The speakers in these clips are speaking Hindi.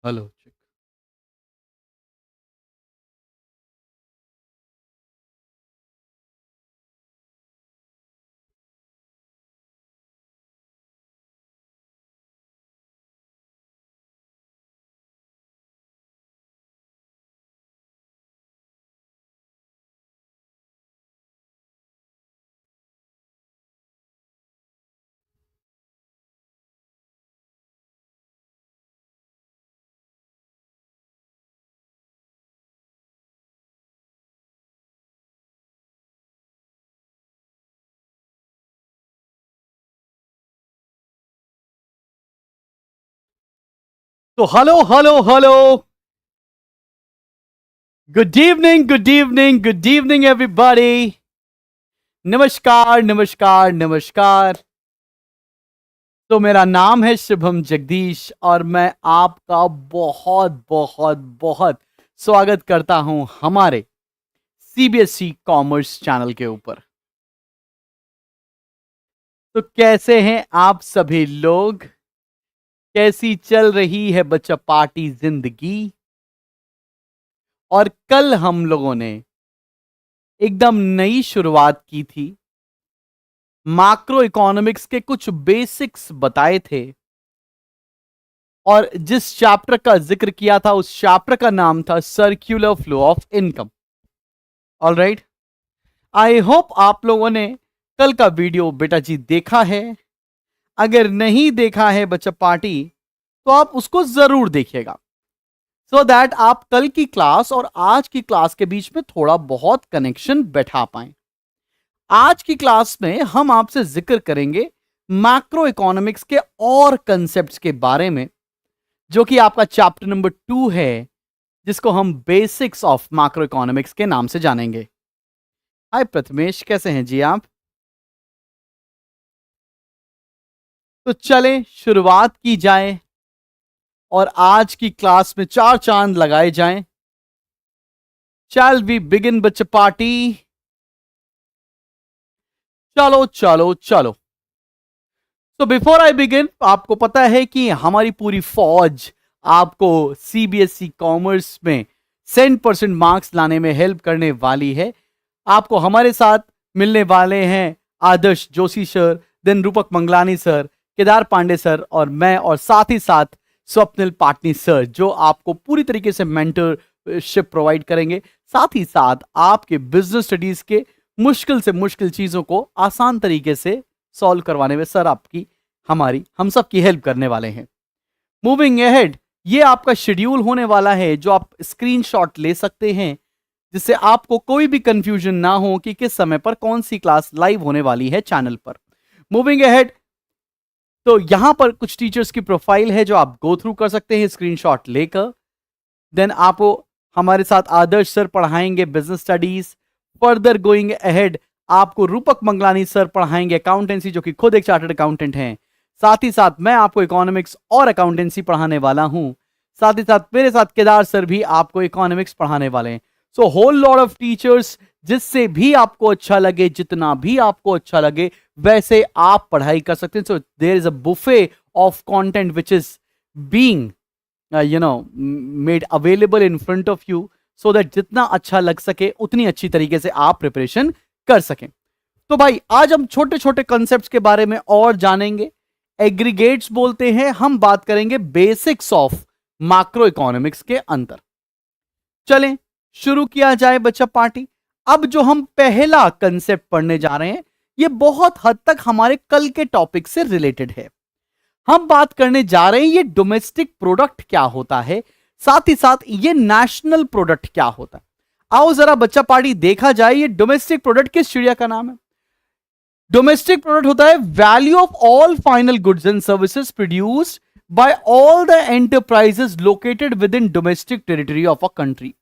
Hello check. तो hello hello hello, good evening everybody. नमस्कार नमस्कार नमस्कार। तो मेरा नाम है शुभम जगदीश और मैं आपका बहुत बहुत बहुत स्वागत करता हूं हमारे सीबीएसई कॉमर्स चैनल के ऊपर। तो कैसे हैं आप सभी लोग? कैसी चल रही है बच्चा पार्टी जिंदगी? और कल हम लोगों ने एकदम नई शुरुआत की थी, मैक्रो इकोनॉमिक्स के कुछ बेसिक्स बताए थे और जिस चैप्टर का जिक्र किया था उस चैप्टर का नाम था circular flow of income. Alright, I hope आप लोगों ने कल का वीडियो बेटा जी देखा है। अगर नहीं देखा है बच्चा पार्टी तो आप उसको जरूर देखिएगा, सो दैट आप कल की क्लास और आज की क्लास के बीच में थोड़ा बहुत कनेक्शन बैठा पाए। आज की क्लास में हम आपसे जिक्र करेंगे मैक्रो इकोनॉमिक्स के और कंसेप्ट्स के बारे में, जो कि आपका चैप्टर नंबर 2 है, जिसको हम बेसिक्स ऑफ मैक्रो इकोनॉमिक्स के नाम से जानेंगे। हाय प्रथमेश, कैसे हैं जी आप? तो चलें शुरुआत की जाए और आज की क्लास में 4 चांद लगाए जाएं। शैल वी बिगिन बच्चा पार्टी? चलो चलो चलो। तो बिफोर आई बिगिन, आपको पता है कि हमारी पूरी फौज आपको सीबीएसई कॉमर्स में 100% मार्क्स लाने में हेल्प करने वाली है। आपको हमारे साथ मिलने वाले हैं आदर्श जोशी सर, देन रूपक मंगलानी सर, केदार पांडे सर और मैं, और साथ ही साथ स्वप्निल पाटनी सर, जो आपको पूरी तरीके से मेंटरशिप प्रोवाइड करेंगे। साथ ही साथ आपके बिजनेस स्टडीज के मुश्किल से मुश्किल चीजों को आसान तरीके से सॉल्व करवाने में सर आपकी हम सबकी हेल्प करने वाले हैं। मूविंग अहेड, ये आपका शेड्यूल होने वाला है जो आप स्क्रीनशॉट ले सकते हैं, जिससे आपको कोई भी कंफ्यूजन ना हो कि किस समय पर कौन सी क्लास लाइव होने वाली है चैनल पर। मूविंग अहेड, तो यहां पर कुछ टीचर्स की प्रोफाइल है जो आप गो थ्रू कर सकते हैं स्क्रीनशॉट लेकर। देन आपको हमारे साथ आदर्श सर पढ़ाएंगे business studies. Further going ahead, आपको रूपक मंगलानी सर पढ़ाएंगे अकाउंटेंसी, जो कि खुद एक चार्टर्ड अकाउंटेंट हैं। साथ ही साथ मैं आपको इकोनॉमिक्स और अकाउंटेंसी पढ़ाने वाला हूं। साथ ही साथ मेरे साथ केदार सर भी आपको इकोनॉमिक्स पढ़ाने वाले हैं। So whole lot of teachers, जिससे भी आपको अच्छा लगे, जितना भी आपको अच्छा लगे वैसे आप पढ़ाई कर सकते हैं। So there is a buffet of content which is being made available in front of you, so that जितना अच्छा लग सके उतनी अच्छी तरीके से आप प्रिपरेशन कर सकें। तो भाई आज हम छोटे छोटे कॉन्सेप्ट्स के बारे में और जानेंगे। एग्रीगेट्स बोलते हैं, हम बात करेंगे बेसिक्स ऑफ मैक्रो इकोनॉमिक्स के अंदर। चलें शुरू किया जाए बच्चा पार्टी। अब जो हम पहला कंसेप्ट पढ़ने जा रहे हैं, यह बहुत हद तक हमारे कल के टॉपिक से रिलेटेड है। हम बात करने जा रहे हैं ये डोमेस्टिक प्रोडक्ट क्या होता है, साथ ही साथ ये नेशनल प्रोडक्ट क्या होता है। आओ जरा बच्चा पार्टी देखा जाए, ये डोमेस्टिक प्रोडक्ट किस चिड़िया का नाम है? डोमेस्टिक प्रोडक्ट होता है value of all final goods and services produced by all the enterprises located with in domestic territory of a country.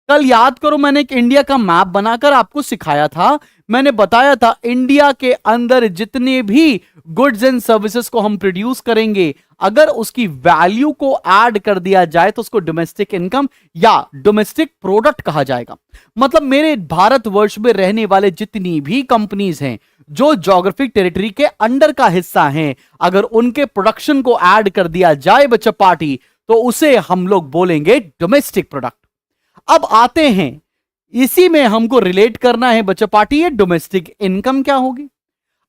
कल याद करो, मैंने एक इंडिया का मैप बनाकर आपको सिखाया था। मैंने बताया था इंडिया के अंदर जितने भी गुड्स एंड सर्विसेज को हम प्रोड्यूस करेंगे, अगर उसकी वैल्यू को ऐड कर दिया जाए तो उसको डोमेस्टिक इनकम या डोमेस्टिक प्रोडक्ट कहा जाएगा। मतलब मेरे भारतवर्ष में रहने वाले जितनी भी कंपनीज हैं जो ज्योग्राफिक टेरिटरी के अंडर का हिस्सा हैं, अगर उनके प्रोडक्शन को ऐड कर दिया जाए बच्चा पार्टी, तो उसे हम लोग बोलेंगे डोमेस्टिक प्रोडक्ट। अब आते हैं, इसी में हमको रिलेट करना है बच्चा पार्टी, ये डोमेस्टिक इनकम क्या होगी।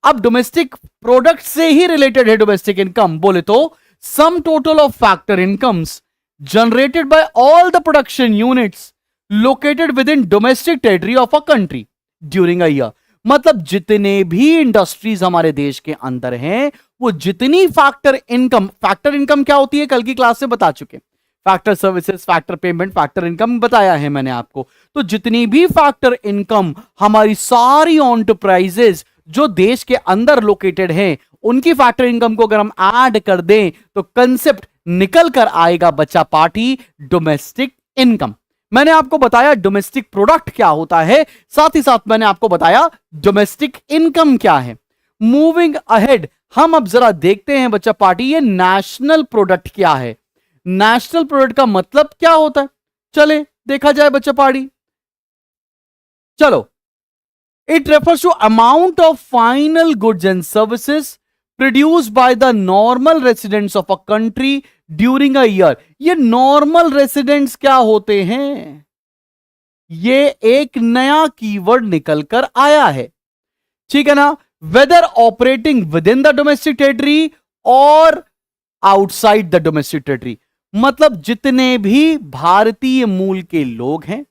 अब डोमेस्टिक प्रोडक्ट से ही रिलेटेड है डोमेस्टिक इनकम। बोले तो सम total of factor incomes generated by all the production units located with in domestic territory of a country during a year. मतलब जितने भी इंडस्ट्रीज हमारे देश के अंदर हैं, वो जितनी फैक्टर इनकम क्या होती है कल की क्लास में बता चुके, factor services, factor payment, factor income बताया है मैंने आपको। तो जितनी भी फैक्टर इनकम हमारी सारी एंटरप्राइजेस जो देश के अंदर लोकेटेड हैं, उनकी फैक्टर इनकम को अगर हम ऐड कर दें तो कंसेप्ट निकल कर आएगा बच्चा पार्टी डोमेस्टिक इनकम। मैंने आपको बताया डोमेस्टिक प्रोडक्ट क्या होता है, साथ ही साथ मैंने आपको बताया डोमेस्टिक इनकम क्या है। मूविंग अहेड, हम अब जरा देखते हैं बच्चा पार्टी ये नेशनल प्रोडक्ट क्या है। नेशनल प्रोडक्ट का मतलब क्या होता है, चले देखा जाए बच्चा पार्टी। चलो, it refers to amount of final goods and services produced by the normal residents of a country during a year. ये नॉर्मल रेसिडेंट्स क्या होते हैं, ये एक नया कीवर्ड निकल कर आया है, ठीक है ना। Whether operating within the domestic territory और आउटसाइड द डोमेस्टिक टेरिटरी, मतलब जितने भी भारतीय मूल के लोग हैं,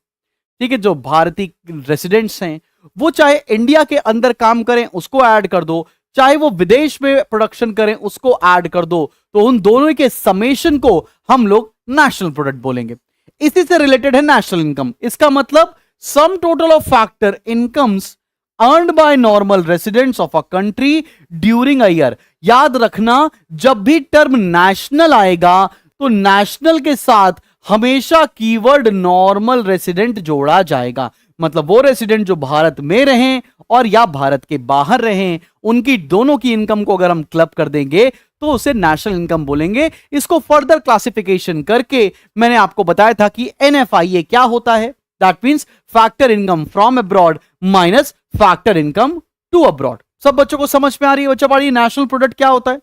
ठीक है, जो भारतीय रेसिडेंट्स हैं, वो चाहे इंडिया के अंदर काम करें उसको ऐड कर दो, चाहे वो विदेश में प्रोडक्शन करें उसको ऐड कर दो, तो उन दोनों के समेशन को हम लोग नेशनल प्रोडक्ट बोलेंगे। इसी से रिलेटेड है नेशनल इनकम। इसका मतलब सम total of factor incomes earned bye normal residents of a country during a year. याद रखना, जब भी टर्म नेशनल आएगा तो नेशनल के साथ हमेशा कीवर्ड नॉर्मल रेसिडेंट जोड़ा जाएगा। मतलब वो रेसिडेंट जो भारत में रहें और या भारत के बाहर रहें, उनकी दोनों की इनकम को अगर हम क्लब कर देंगे तो उसे नेशनल इनकम बोलेंगे। इसको फर्दर क्लासिफिकेशन करके मैंने आपको बताया था कि एनएफआईए क्या होता है, that means factor income from abroad minus factor income to abroad. सब बच्चों को समझ में आ रही है बच्चा पाड़ी नेशनल प्रोडक्ट क्या होता है।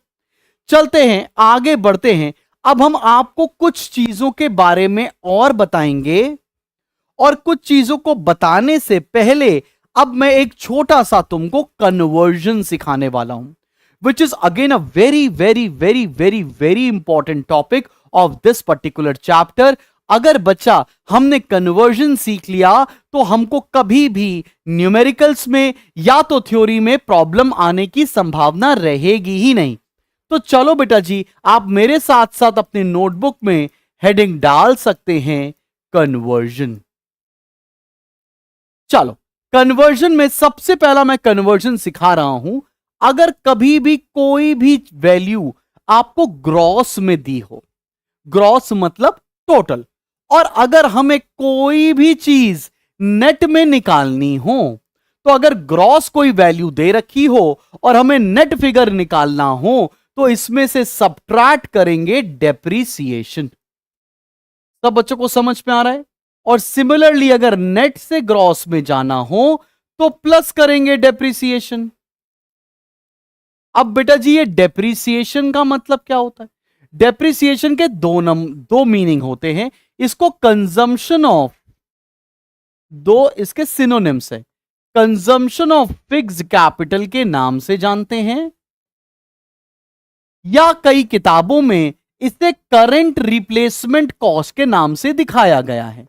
चलते हैं आगे बढ़ते हैं। अब हम आपको कुछ चीजों के बारे में और बताएंगे, और कुछ चीजों को बताने से पहले अब मैं एक छोटा सा तुमको कन्वर्जन सिखाने वाला हूं, which is again a very very very very very important topic of this particular chapter. अगर बच्चा हमने कन्वर्जन सीख लिया तो हमको कभी भी न्यूमेरिकल्स में या तो थ्योरी में प्रॉब्लम आने की संभावना रहेगी ही नहीं। तो चलो बेटा जी, आप मेरे साथ साथ अपने नोटबुक में हेडिंग डाल सकते हैं कन्वर्जन। चलो, कन्वर्जन में सबसे पहला मैं कन्वर्जन सिखा रहा हूं। अगर कभी भी कोई भी वैल्यू आपको ग्रॉस में दी हो, ग्रॉस मतलब टोटल, और अगर हमें कोई भी चीज नेट में निकालनी हो, तो अगर ग्रॉस कोई वैल्यू दे रखी हो और हमें नेट फिगर निकालना हो तो इसमें से सबट्रैक्ट करेंगे डेप्रीसिएशन। सब बच्चों को समझ में आ रहा है। और सिमिलरली अगर नेट से ग्रॉस में जाना हो तो प्लस करेंगे डेप्रीसिएशन। अब बेटा जी, ये डेप्रीसिएशन का मतलब क्या होता है? डेप्रीसिएशन के दो मीनिंग होते हैं। इसको कंजम्पशन ऑफ, दो इसके सिनोनिम्स है, कंजम्पशन ऑफ फिक्स्ड कैपिटल के नाम से जानते हैं, या कई किताबों में इसे करंट रिप्लेसमेंट कॉस्ट के नाम से दिखाया गया है।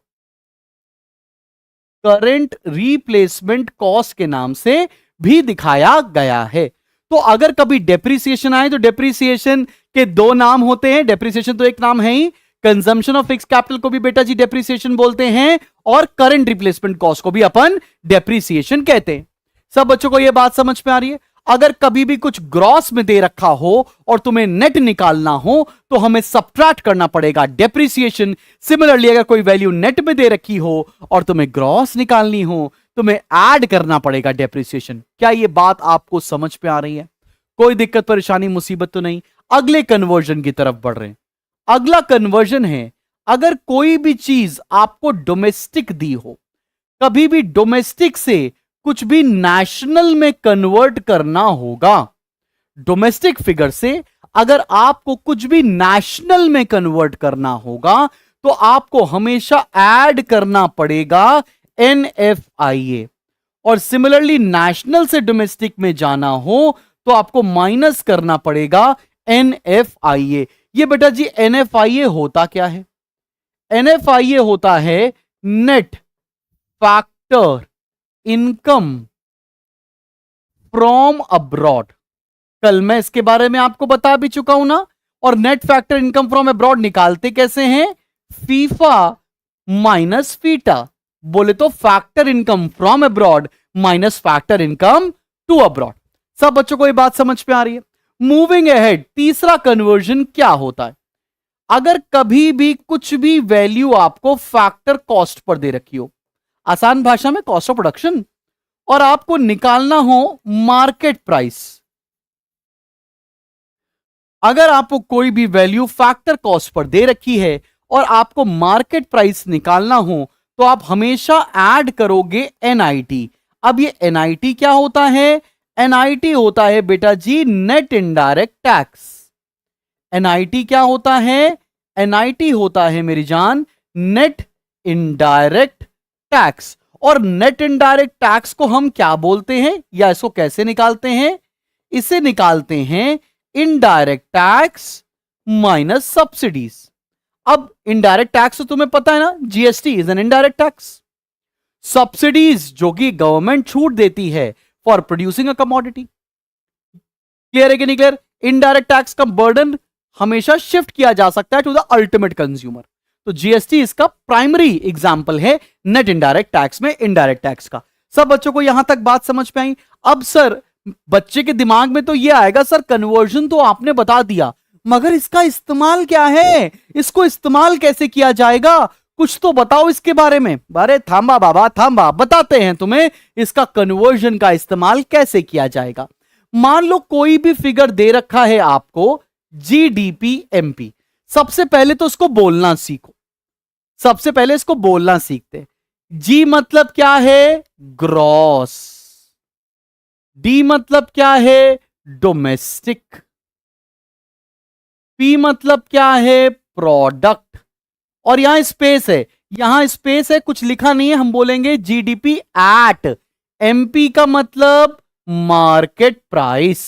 करंट रिप्लेसमेंट कॉस्ट के नाम से भी दिखाया गया है। तो अगर कभी डेप्रीसिएशन आए तो डेप्रीसिएशन के दो नाम होते हैं। डेप्रीसिएशन तो एक नाम है ही, कंजम्पशन ऑफ फिक्स्ड कैपिटल को भी बेटा जी डेप्रीसिएशन बोलते हैं, और करंट रिप्लेसमेंट कॉस्ट को भी अपन डेप्रीसिएशन कहते हैं। सब बच्चों को यह बात समझ में आ रही है? अगर कभी भी कुछ ग्रॉस में दे रखा हो और तुम्हें नेट निकालना हो तो हमें सबट्रैक्ट करना पड़ेगा डेप्रीसिएशन। सिमिलरली अगर कोई वैल्यू नेट में दे रखी हो और तुम्हें ग्रॉस निकालनी हो, तुम्हें ऐड करना पड़ेगा डेप्रीसिएशन। क्या यह बात आपको समझ में आ रही है? कोई दिक्कत परेशानी मुसीबत तो नहीं? अगले कन्वर्जन की तरफ बढ़ रहे हैं। अगला कन्वर्जन है, अगर कोई भी चीज आपको डोमेस्टिक दी हो, कभी भी डोमेस्टिक से कुछ भी नेशनल में कन्वर्ट करना होगा, डोमेस्टिक फिगर से अगर आपको कुछ भी नेशनल में कन्वर्ट करना होगा तो आपको हमेशा ऐड करना पड़ेगा NFIA, और सिमिलरली नेशनल से डोमेस्टिक में जाना हो तो आपको माइनस करना पड़ेगा NFIA। ये बेटा जी NFIA होता क्या है? NFIA होता है net factor income from abroad. कल मैं इसके बारे में आपको बता भी चुका हूं ना। और net factor income from abroad निकालते कैसे हैं? FIFA minus FITA. बोले तो factor income from abroad minus factor income to abroad. सब बच्चों को ये बात समझ में आ रही है? मूविंग अहेड, तीसरा कन्वर्जन क्या होता है? अगर कभी भी कुछ भी वैल्यू आपको फैक्टर कॉस्ट पर दे रखी हो, आसान भाषा में कॉस्ट ऑफ प्रोडक्शन, और आपको निकालना हो मार्केट प्राइस। अगर आपको कोई भी वैल्यू फैक्टर कॉस्ट पर दे रखी है और आपको मार्केट प्राइस निकालना हो तो आप हमेशा ऐड करोगे NIT। अब ये NIT क्या होता है? NIT होता है बेटा जी नेट इनडायरेक्ट टैक्स। NIT क्या होता है? NIT होता है मेरी जान नेट इनडायरेक्ट टैक्स। और नेट इनडायरेक्ट टैक्स को हम क्या बोलते हैं, या इसको कैसे निकालते हैं? इसे निकालते हैं इनडायरेक्ट टैक्स माइनस सब्सिडीज। अब इनडायरेक्ट टैक्स तो तुम्हें पता है ना, GST is an indirect tax. Subsidies जो कि गवर्नमेंट छूट देती है for producing a commodity. Clear है कि नहीं क्लियर? इनडायरेक्ट टैक्स का बर्डन हमेशा शिफ्ट किया जा सकता है टू द अल्टीमेट कंज्यूमर। तो GST इसका प्राइमरी एग्जांपल है नेट इनडायरेक्ट टैक्स में इनडायरेक्ट टैक्स का। सब बच्चों को यहां तक बात समझ में आई? अब सर बच्चे के दिमाग में तो यह आएगा, सर कन्वर्जन तो आपने बता दिया, मगर इसका इस्तेमाल क्या है? इसको इस्तेमाल कैसे किया जाएगा? कुछ तो बताओ इसके बारे में। अरे थांबा बाबा थांबा, बताते हैं तुम्हें इसका कन्वर्जन का इस्तेमाल कैसे किया जाएगा। मान लो कोई भी फिगर दे रखा है आपको GDP MP। सबसे पहले तो उसको बोलना सीखो। सबसे पहले इसको बोलना सीखते। G मतलब क्या है? ग्रॉस। D मतलब क्या है? डोमेस्टिक। P मतलब क्या है? प्रोडक्ट। और यहां स्पेस है, यहां स्पेस है, कुछ लिखा नहीं है, हम बोलेंगे GDP एट। MP का मतलब मार्केट प्राइस।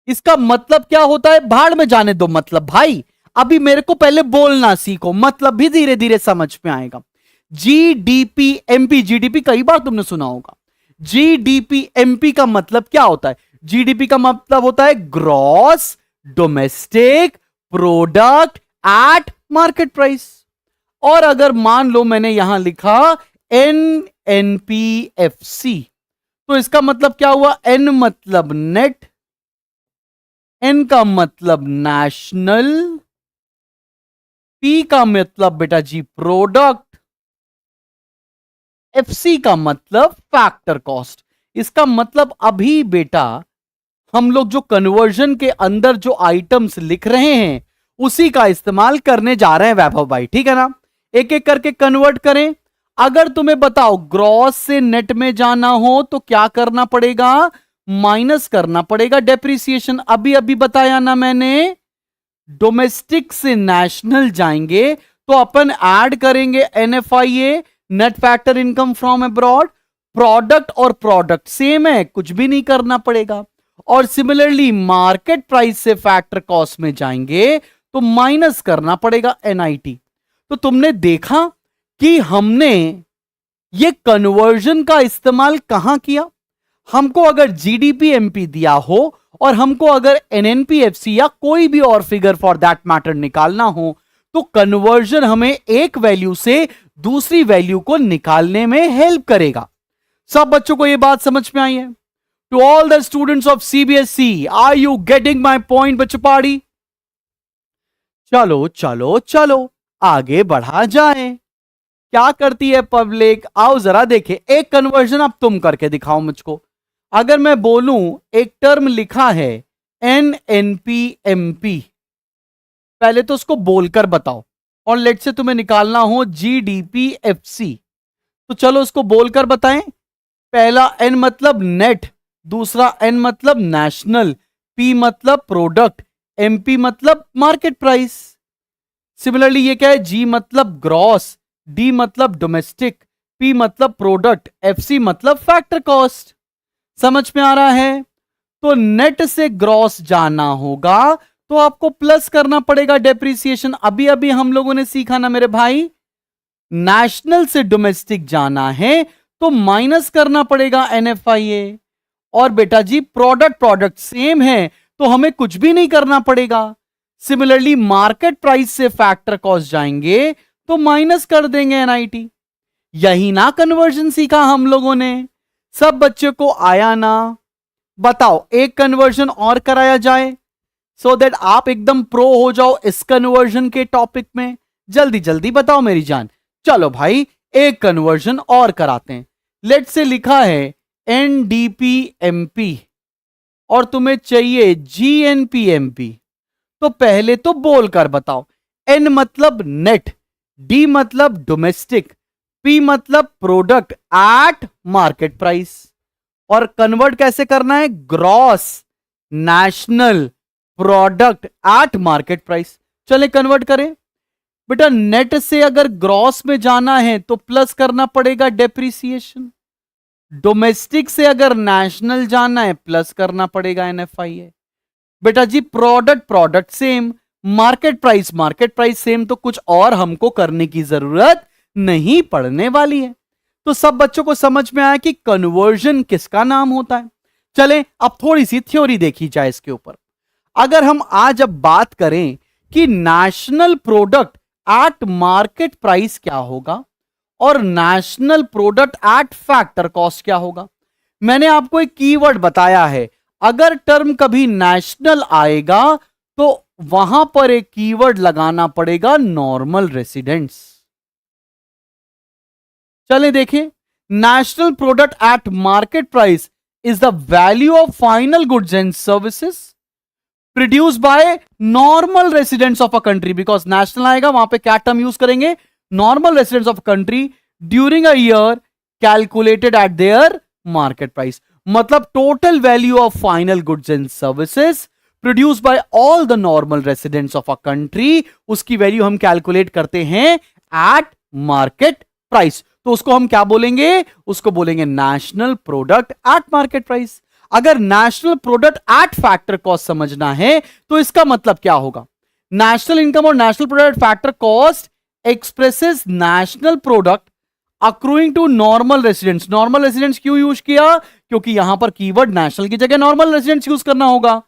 इसका मतलब क्या होता है? भाड़ में जाने दो मतलब भाई, अभी मेरे को पहले बोलना सीखो, मतलब भी धीरे धीरे समझ में आएगा। GDP MP, GDP कई बार तुमने सुना होगा। GDP MP का मतलब क्या होता है? GDP का मतलब होता है gross domestic product at market price. और अगर मान लो मैंने यहां लिखा NNPFC, तो इसका मतलब क्या हुआ? N मतलब नेट, N का मतलब नेशनल, P का मतलब बेटा जी प्रोडक्ट, FC का मतलब फैक्टर कॉस्ट। इसका मतलब अभी बेटा हम लोग जो कन्वर्जन के अंदर जो आइटम्स लिख रहे हैं उसी का इस्तेमाल करने जा रहे हैं वैभव भाई, ठीक है ना? एक एक करके कन्वर्ट करें। अगर तुम्हें बताओ ग्रॉस से नेट में जाना हो तो क्या करना पड़ेगा? माइनस करना पड़ेगा डेप्रिसिएशन। अभी अभी बताया ना मैंने। डोमेस्टिक से नेशनल जाएंगे तो अपन ऐड करेंगे NFIA net factor income from abroad. Product और प्रोडक्ट सेम है, कुछ भी नहीं करना पड़ेगा। और सिमिलरली मार्केट प्राइस से फैक्टर कॉस्ट में जाएंगे तो माइनस करना पड़ेगा NIT। तो तुमने देखा कि हमने ये कन्वर्जन का इस्तेमाल कहां किया। हमको अगर GDP MP दिया हो और हमको अगर NNPFC या कोई भी और फिगर फॉर दैट मैटर निकालना हो तो कन्वर्जन हमें एक वैल्यू से दूसरी वैल्यू को निकालने में हेल्प करेगा। सब बच्चों को यह बात समझ में आई है? To all the students of CBSE, are you getting my point बच्चों पाड़ी? चलो चलो चलो आगे बढ़ा जाए। क्या करती है पब्लिक? आओ जरा देखे। एक कन्वर्जन अब तुम करके दिखाओ मुझको। अगर मैं बोलूं एक टर्म लिखा है NNPMP, पहले तो उसको बोलकर बताओ। और लेट से तुम्हें निकालना हो GDPFC, तो चलो उसको बोलकर बताएं। पहला N मतलब नेट, दूसरा N मतलब नेशनल, P मतलब प्रोडक्ट, MP मतलब मार्केट प्राइस। सिमिलरली ये क्या है, G मतलब ग्रॉस, D मतलब डोमेस्टिक, P मतलब प्रोडक्ट, FC मतलब फैक्टर कॉस्ट। समझ में आ रहा है? तो नेट से ग्रॉस जाना होगा तो आपको प्लस करना पड़ेगा डेप्रिसिएशन। अभी अभी हम लोगों ने सीखा ना मेरे भाई, नेशनल से डोमेस्टिक जाना है तो माइनस करना पड़ेगा NFIA। और बेटा जी प्रोडक्ट प्रोडक्ट सेम है तो हमें कुछ भी नहीं करना पड़ेगा। सिमिलरली मार्केट प्राइस से फैक्टर कॉस्ट जाएंगे तो माइनस कर देंगे NIT। यही ना कन्वर्जन सीखा हम लोगों ने। सब बच्चों को आया ना? बताओ एक कन्वर्जन और कराया जाए सो दैट आप एकदम प्रो हो जाओ इस कन्वर्जन के टॉपिक में। जल्दी जल्दी बताओ मेरी जान। चलो भाई एक कन्वर्जन और कराते हैं। लेट से लिखा है NDPMP और तुम्हें चाहिए GNPMP। तो पहले तो बोलकर बताओ। N मतलब नेट, D मतलब डोमेस्टिक, P मतलब प्रोडक्ट एट मार्केट प्राइस। और कन्वर्ट कैसे करना है? Gross national product at market price. चले कन्वर्ट करें। बेटा नेट से अगर ग्रॉस में जाना है तो प्लस करना पड़ेगा डेप्रिसिएशन। डोमेस्टिक से अगर नेशनल जाना है प्लस करना पड़ेगा NFIA। बेटा जी product product same, market price same, तो कुछ और हमको करने की जरूरत नहीं पड़ने वाली है। तो सब बच्चों को समझ में आया कि कन्वर्जन किसका नाम होता है। चलें अब थोड़ी सी थ्योरी देखी जाए इसके ऊपर। अगर हम आज अब बात करें कि national product at market price क्या होगा और national product at factor cost क्या होगा। मैंने आपको एक कीवर्ड बताया है, अगर टर्म कभी नेशनल आएगा तो वहां पर एक कीवर्ड लगाना पड़ेगा नॉर्मल रेसिडेंट्स। चलें देखें। National product at market price is the value of final goods and services produced by normal residents of a country. Because national आएगा वहां पे क्या टर्म यूज करेंगे? Normal residents of country during a year calculated at their market price. मतलब total value of final goods and services produced by all the normal residents of a country, उसकी वैल्यू हम कैलकुलेट करते हैं एट मार्केट प्राइस। तो उसको हम क्या बोलेंगे? उसको बोलेंगे national product at market price. अगर national product at factor cost समझना है तो इसका मतलब क्या होगा? नेशनल इनकम और national product factor cost expresses national product accruing to normal residents. Normal residents क्यों यूज किया? क्योंकि यहां पर कीवर्ड नेशनल की जगह नॉर्मल रेसिडेंट्स यूज करना होगा।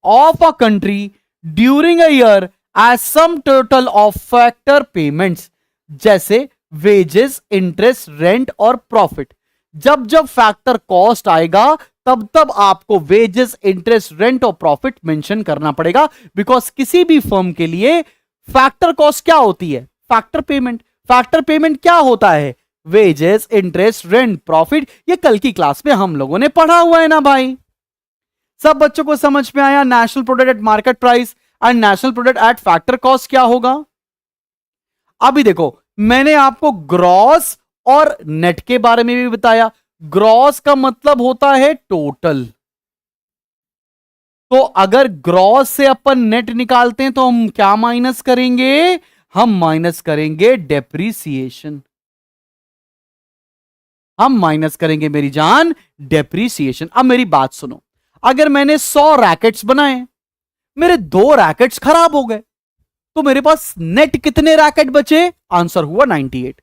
Of a country during a year as sum total of factor payments, जैसे वेजेस, इंटरेस्ट, रेंट और प्रॉफिट। जब जब फैक्टर कॉस्ट आएगा तब तब आपको वेजेस, इंटरेस्ट, रेंट और प्रॉफिट मेंशन करना पड़ेगा। बिकॉज किसी भी फर्म के लिए फैक्टर कॉस्ट क्या होती है? Factor payment. फैक्टर पेमेंट क्या होता है? Wages, interest, rent, profit. ये कल की क्लास में हम लोगों ने पढ़ा हुआ है ना भाई। सब बच्चों को समझ में आया national product at market price and national product at factor cost क्या होगा? अभी देखो मैंने आपको ग्रॉस और नेट के बारे में भी बताया। ग्रॉस का मतलब होता है टोटल। तो अगर ग्रॉस से अपन नेट निकालते हैं तो हम क्या माइनस करेंगे? हम माइनस करेंगे डेप्रीसिएशन। हम माइनस करेंगे मेरी जान डेप्रीसिएशन। अब मेरी बात सुनो, अगर मैंने 100 रैकेट्स बनाए, मेरे 2 रैकेट्स खराब हो गए, तो मेरे पास नेट कितने रैकेट बचे? आंसर हुआ 98।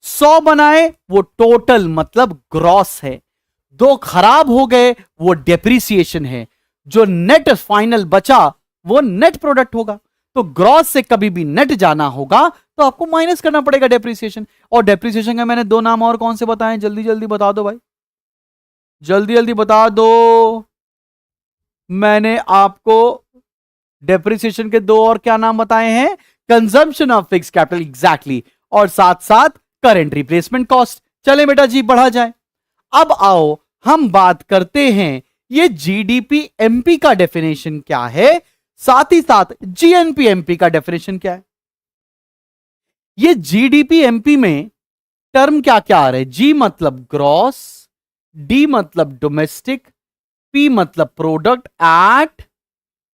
100 बनाए वो टोटल मतलब ग्रॉस है, 2 खराब हो गए वो डेप्रीसिएशन है, जो नेट फाइनल बचा वो नेट प्रोडक्ट होगा। तो ग्रॉस से कभी भी नेट जाना होगा तो आपको माइनस करना पड़ेगा डेप्रीसिएशन। और डेप्रीसिएशन का मैंने 2 नाम और कौन से बताए? जल्दी जल्दी बता दो भाई, जल्दी जल्दी बता दो। मैंने आपको डेप्रिसिएशन के 2 और क्या नाम बताए हैं? Consumption of fix capital, exactly, और साथ साथ करंट रिप्लेसमेंट कॉस्ट। चले बेटा जी बढ़ा जाए। अब आओ हम बात करते हैं ये जीडीपी एमपी का डेफिनेशन क्या है, साथ ही साथ जीएनपी एमपी का डेफिनेशन क्या है। ये जीडीपी एमपी में टर्म क्या क्या आ रहे हैं? जी मतलब ग्रॉस, डी मतलब डोमेस्टिक, पी मतलब product at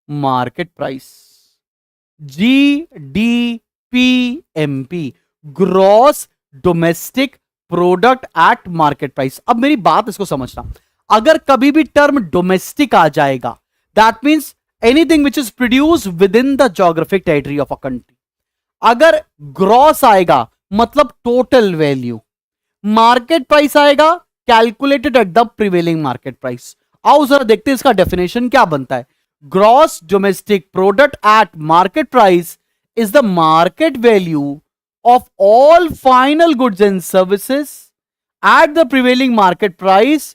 market price, GDPMP, gross domestic product at market price. अब मेरी बात इसको समझना, अगर कभी भी टर्म डोमेस्टिक आ जाएगा, that means anything which is produce with in the geographic territory of a country. अगर ग्रॉस आएगा मतलब टोटल वैल्यू, मार्केट प्राइस आएगा calculated at the prevailing market price. आओ जरा देखते हैं इसका डेफिनेशन क्या बनता है। Gross domestic product at market price is the market value of all final goods and services at the prevailing market price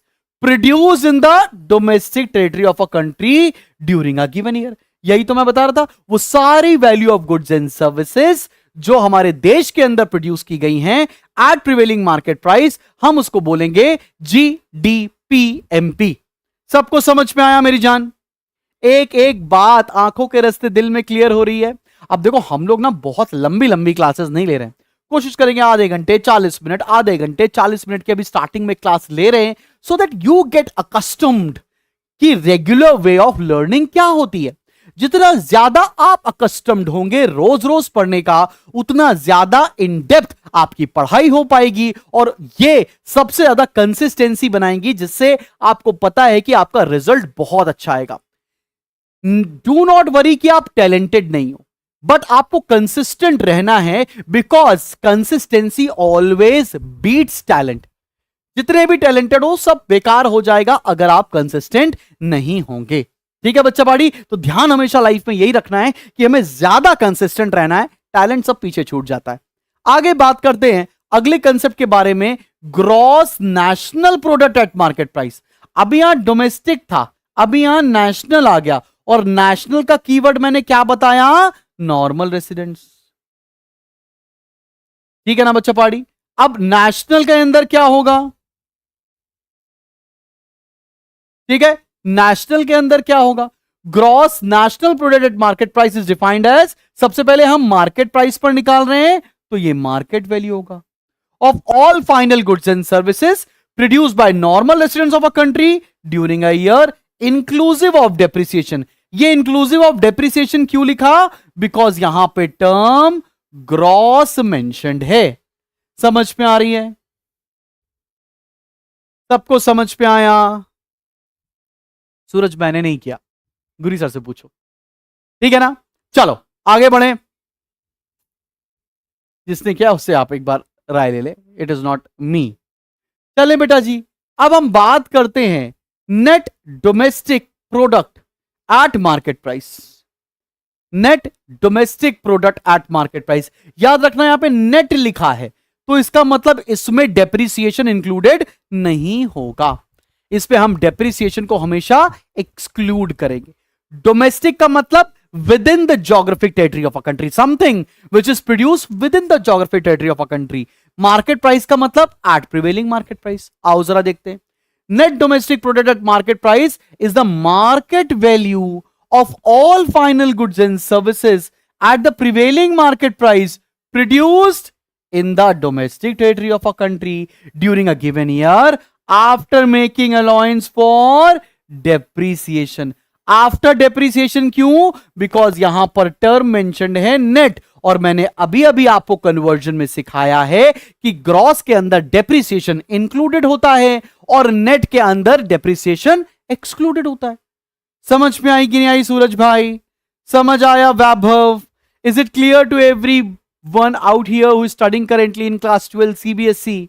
produced in the domestic territory of a country during a given year। यही तो मैं बता रहा था, वो सारी value of goods and services जो हमारे देश के अंदर प्रोड्यूस की गई हैं एट प्रिवेलिंग मार्केट प्राइस, हम उसको बोलेंगे GDPMP। सबको समझ में आया मेरी जान? एक एक बात आंखों के रास्ते दिल में क्लियर हो रही है। अब देखो हम लोग ना बहुत लंबी लंबी क्लासेस नहीं ले रहे हैं, कोशिश करेंगे आधे घंटे 40 मिनट, आधे घंटे 40 मिनट की अभी स्टार्टिंग में क्लास ले रहे हैं, so that you get accustomed कि रेगुलर वे ऑफ लर्निंग क्या होती है। जितना ज्यादा आप अकस्टम्ड होंगे रोज रोज पढ़ने का, उतना ज्यादा इन डेप्थ आपकी पढ़ाई हो पाएगी, और ये सबसे ज्यादा कंसिस्टेंसी बनाएंगी, जिससे आपको पता है कि आपका रिजल्ट बहुत अच्छा आएगा। डू नॉट वरी कि आप टैलेंटेड नहीं हो, बट आपको कंसिस्टेंट रहना है, because consistency always beats talent. जितने भी टैलेंटेड हो सब बेकार हो जाएगा अगर आप कंसिस्टेंट नहीं होंगे। ठीक है बच्चा पाड़ी? तो ध्यान हमेशा लाइफ में यही रखना है कि हमें ज्यादा कंसिस्टेंट रहना है, टैलेंट सब पीछे छूट जाता है। आगे बात करते हैं अगले कंसेप्ट के बारे में, gross national product at market price. अभी यहां डोमेस्टिक था, अभी यहां नेशनल आ गया, और नेशनल का कीवर्ड मैंने क्या बताया? Normal residents. ठीक है ना बच्चा पाड़ी? अब नेशनल के अंदर क्या होगा? ठीक है, नेशनल के अंदर क्या होगा? Gross national product at market price is defined as, सबसे पहले हम मार्केट प्राइस पर निकाल रहे हैं, तो ये मार्केट वैल्यू होगा of all final goods and services produced by normal residents of a country during a year inclusive of depreciation. ये इंक्लूसिव ऑफ डेप्रिसिएशन क्यों लिखा? बिकॉज यहां पे टर्म ग्रॉस मेंशन्ड है। समझ में आ रही है? सबको समझ में आया? सूरज मैंने नहीं किया, गुरी सर से पूछो। ठीक है ना? चलो आगे बढ़े, जिसने किया उससे आप एक बार राय ले ले, इट इज नॉट मी। चले बेटा जी, अब हम बात करते हैं net domestic product at market price. Net domestic product at market price, याद रखना यहां पे नेट लिखा है, तो इसका मतलब इसमें डेप्रिसिएशन इंक्लूडेड नहीं होगा। इस पे हम डेप्रिसिएशन को हमेशा एक्सक्लूड करेंगे। डोमेस्टिक का मतलब with in the geographic territory of a country, something which is produce with in the geographic territory of a country. Market price का मतलब एट प्रिवेलिंग मार्केट प्राइस। आओ जरा देखते हैं। Net domestic product at market price is the market value of all final goods and services at the prevailing market price produced in the domestic territory of a country during a given year after making allowance for depreciation। after depreciation क्यों? because यहां पर term mentioned है net, और मैंने अभी अभी आपको कन्वर्जन में सिखाया है कि ग्रॉस के अंदर डेप्रिसिएशन इंक्लूडेड होता है और नेट के अंदर डेप्रिसिएशन एक्सक्लूडेड होता है। समझ में आई कि नहीं आई सूरज भाई? समझ आया Vaibhav? Is it clear to everyone out here who is studying currently in class 12 CBSE?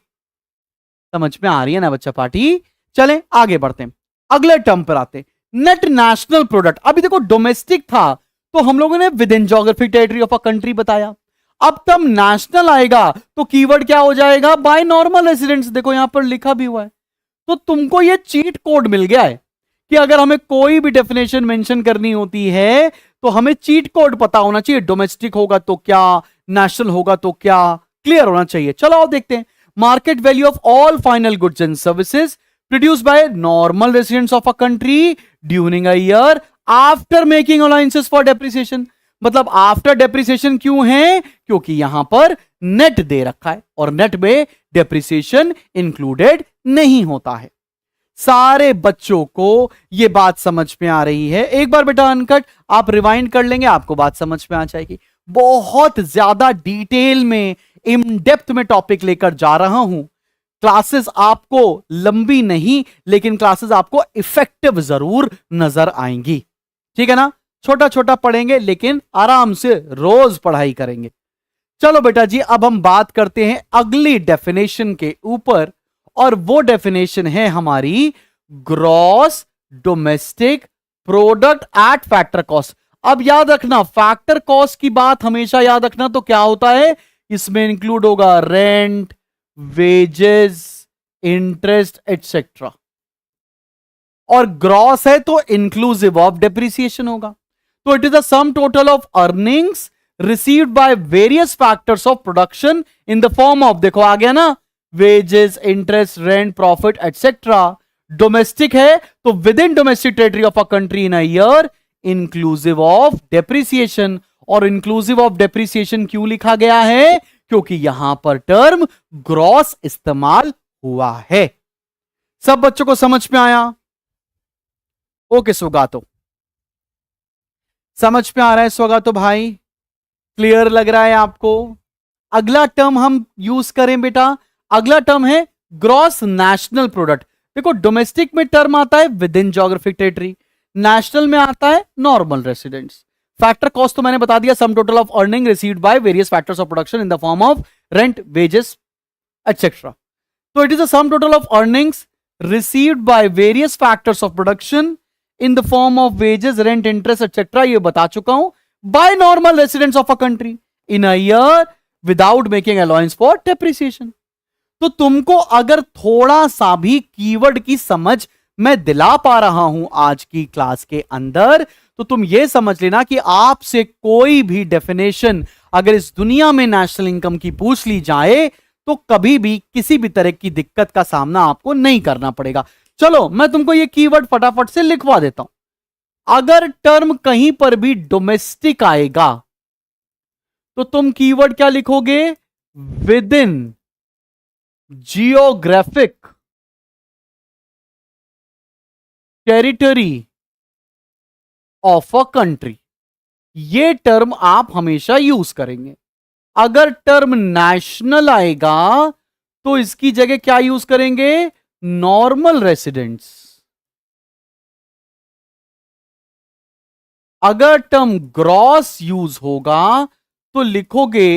समझ में आ रही है ना बच्चा पार्टी? चलें आगे बढ़ते हैं, अगले टर्म पर आते हैं, नेट नेशनल प्रोडक्ट। अभी देखो डोमेस्टिक था तो हम लोगों ने with in geographic territory of a country बताया, अब तब नेशनल आएगा तो कीवर्ड क्या हो जाएगा? Bye normal residents. देखो यहां पर लिखा भी हुआ है, तो तुमको ये चीट कोड मिल गया है कि अगर हमें कोई भी डेफिनेशन मेंशन करनी होती है तो हमें चीट कोड पता होना चाहिए। डोमेस्टिक होगा तो क्या, नेशनल होगा तो क्या, क्लियर होना चाहिए। चलो आओ देखते हैं। Market value of all final goods and services produced by normal residents of a country during a year after making allowances for depreciation. मतलब आफ्टर डेप्रिसिएशन क्यों है? क्योंकि यहां पर नेट दे रखा है और नेट में डेप्रिसिएशन इंक्लूडेड नहीं होता है। सारे बच्चों को ये बात समझ में आ रही है? एक बार बेटा अनकट आप रिवाइंड कर लेंगे, आपको बात समझ में आ जाएगी। बहुत ज्यादा डिटेल में, इन डेप्थ में टॉपिक लेकर जा रहा हूं। क्लासेस आपको लंबी नहीं, लेकिन क्लासेस आपको इफेक्टिव जरूर नजर आएंगी। ठीक है ना? छोटा छोटा पढ़ेंगे, लेकिन आराम से रोज पढ़ाई करेंगे। चलो बेटा जी, अब हम बात करते हैं अगली डेफिनेशन के ऊपर, और वो डेफिनेशन है हमारी gross domestic product at factor cost. अब याद रखना, फैक्टर कॉस्ट की बात हमेशा याद रखना। तो क्या होता है? इसमें इंक्लूड होगा रेंट, वेजेस, इंटरेस्ट एटसेट्रा। और ग्रॉस है तो इंक्लूसिव ऑफ डेप्रिसिएशन होगा। तो it is the sum total of earnings received by various factors of production in the form of, देखो आ गया ना, wages, interest, rent, profit etcetera. Domestic है तो with in domestic territory of a country in a year, inclusive of depreciation. और इंक्लूसिव ऑफ डेप्रिसिएशन क्यों लिखा गया है? क्योंकि यहां पर टर्म ग्रॉस इस्तेमाल हुआ है। सब बच्चों को समझ में आया? ओके सुगातो, समझ में आ रहा है सुगातो भाई? क्लियर लग रहा है आपको? अगला टर्म हम यूज करें बेटा, अगला टर्म है ग्रॉस नेशनल प्रोडक्ट। देखो डोमेस्टिक में टर्म आता है with in geographic territory, national में आता है नॉर्मल रेसिडेंट्स। फैक्टर कॉस्ट तो मैंने बता दिया, sum total of earning received by various factors of production in the form of rent, wages etcetera. तो it is the sum total of earnings received by various factors of production in the form of wages, rent, interest etcetera, ये बता चुका हूं, by normal residents of a country in a year without making allowance for depreciation. तो तुमको अगर थोड़ा सा भी कीवर्ड की समझ मैं दिला पा रहा हूं आज की क्लास के अंदर, तो तुम यह समझ लेना कि आपसे कोई भी डेफिनेशन अगर इस दुनिया में नेशनल इनकम की पूछ ली जाए तो कभी भी किसी भी तरह की दिक्कत का सामना आपको नहीं करना पड़ेगा। चलो मैं तुमको यह कीवर्ड फटाफट से लिखवा देता हूं। अगर टर्म कहीं पर भी डोमेस्टिक आएगा तो तुम कीवर्ड क्या लिखोगे? With in geographic territory of a country, ये टर्म आप हमेशा यूज करेंगे। अगर टर्म नेशनल आएगा तो इसकी जगह क्या यूज करेंगे? Normal residents. अगर टर्म ग्रॉस यूज होगा तो लिखोगे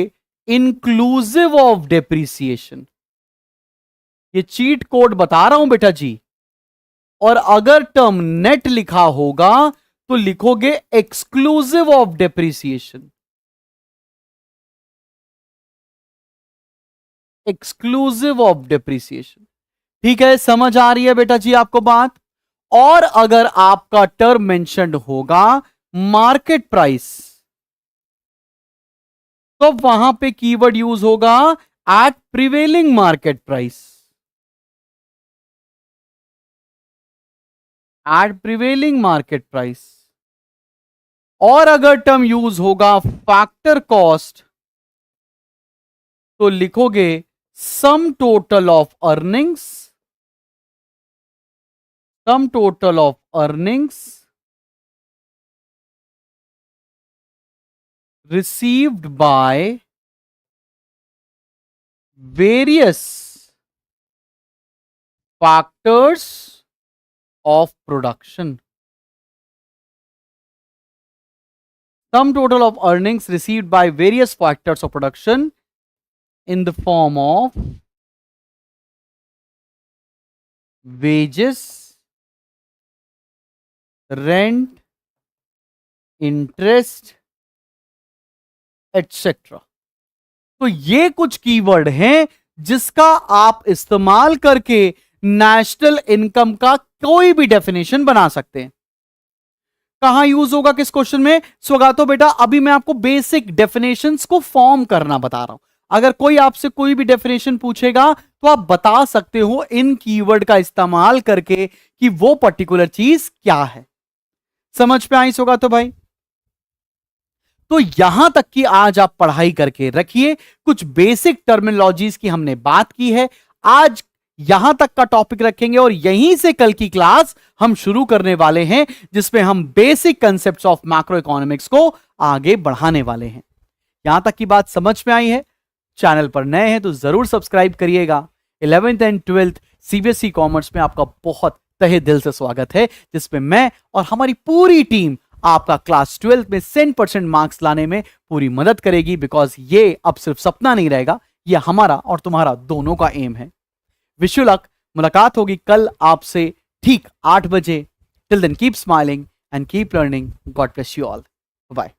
इंक्लूसिव ऑफ डेप्रिसिएशन। ये चीट कोड बता रहा हूं बेटा जी। और अगर टर्म नेट लिखा होगा तो लिखोगे exclusive of depreciation. Exclusive of depreciation. ठीक है, समझ आ रही है बेटा जी आपको बात? और अगर आपका टर्म मेंशन्ड होगा मार्केट प्राइस, तो वहां पे कीवर्ड यूज होगा at prevailing market price. At prevailing market price. और अगर टर्म यूज होगा फैक्टर कॉस्ट तो लिखोगे sum total of earnings, sum total of earnings received by various factors of production. Sum total of earnings received by various factors of production in the form of wages, rent, interest etcetera. तो ये कुछ कीवर्ड हैं जिसका आप इस्तेमाल करके नेशनल इनकम का कोई भी डेफिनेशन बना सकते हैं। कहां यूज होगा, किस क्वेश्चन में? स्वागतो बेटा, अभी मैं आपको बेसिक डेफिनेशंस को फॉर्म करना बता रहा हूं। अगर कोई आपसे कोई भी डेफिनेशन पूछेगा तो आप बता सकते हो इन कीवर्ड का इस्तेमाल करके कि वो पर्टिकुलर चीज क्या है। समझ पे आई स्वागतो भाई? तो यहां तक कि आज आप पढ़ाई करके रखिए। कुछ बेसिक टर्मिनोलॉजीज की हमने बात की है। आज यहां तक का टॉपिक रखेंगे और यहीं से कल की क्लास हम शुरू करने वाले हैं, जिसमें हम basic concepts of macro economics को आगे बढ़ाने वाले हैं। यहां तक की बात समझ में आई है? चैनल पर नए हैं तो जरूर सब्सक्राइब करिएगा। 11th and 12th CBSE commerce में आपका बहुत तहे दिल से स्वागत है, जिसमें मैं और हमारी पूरी टीम आपका क्लास 12 में 100% मार्क्स लाने में पूरी मदद करेगी। बिकॉज ये अब सिर्फ सपना नहीं रहेगा, ये हमारा और तुम्हारा दोनों का एम है। Wish you luck. मुलाकात होगी कल आपसे ठीक 8 बजे। Till then keep smiling and keep learning. God bless you all. Bye.